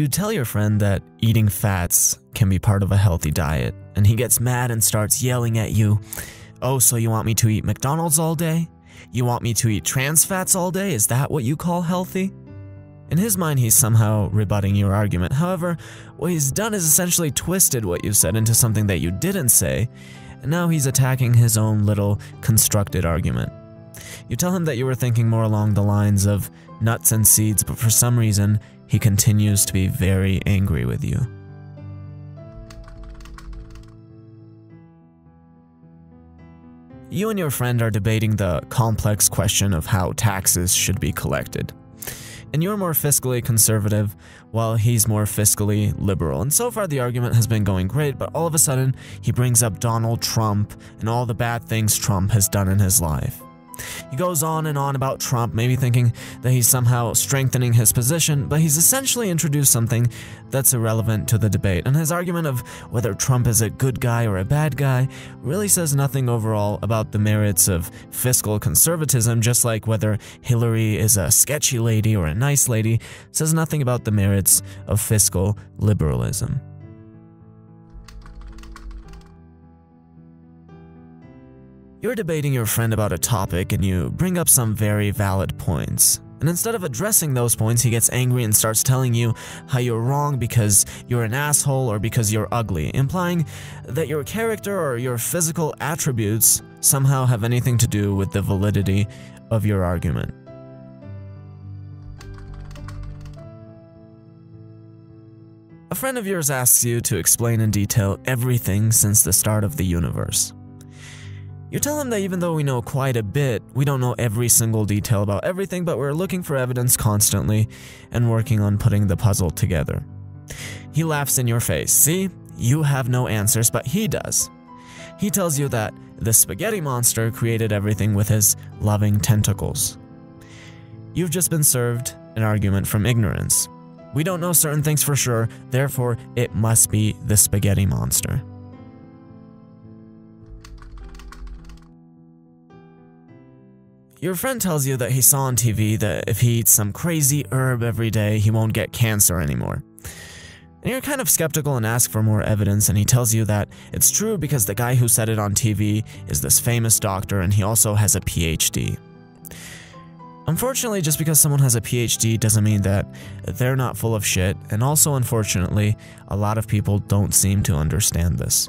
You tell your friend that eating fats can be part of a healthy diet, and he gets mad and starts yelling at you. Oh, so you want me to eat McDonald's all day? You want me to eat trans fats all day? Is that what you call healthy? In his mind, he's somehow rebutting your argument. However, what he's done is essentially twisted what you said into something that you didn't say, and now he's attacking his own little constructed argument. You tell him that you were thinking more along the lines of nuts and seeds, but for some reason, he continues to be very angry with you. You and your friend are debating the complex question of how taxes should be collected. And you're more fiscally conservative, while he's more fiscally liberal. And so far the argument has been going great, but all of a sudden he brings up Donald Trump and all the bad things Trump has done in his life. He goes on and on about Trump, maybe thinking that he's somehow strengthening his position, but he's essentially introduced something that's irrelevant to the debate. And his argument of whether Trump is a good guy or a bad guy really says nothing overall about the merits of fiscal conservatism, just like whether Hillary is a sketchy lady or a nice lady says nothing about the merits of fiscal liberalism. You're debating your friend about a topic and you bring up some very valid points. And instead of addressing those points, he gets angry and starts telling you how you're wrong because you're an asshole or because you're ugly, implying that your character or your physical attributes somehow have anything to do with the validity of your argument. A friend of yours asks you to explain in detail everything since the start of the universe. You tell him that even though we know quite a bit, we don't know every single detail about everything, but we're looking for evidence constantly and working on putting the puzzle together. He laughs in your face. See, you have no answers, but he does. He tells you that the spaghetti monster created everything with his loving tentacles. You've just been served an argument from ignorance. We don't know certain things for sure, therefore it must be the spaghetti monster. Your friend tells you that he saw on TV that if he eats some crazy herb every day, he won't get cancer anymore. And you're kind of skeptical and ask for more evidence, and he tells you that it's true because the guy who said it on TV is this famous doctor and he also has a PhD. Unfortunately, just because someone has a PhD doesn't mean that they're not full of shit, and also unfortunately, a lot of people don't seem to understand this.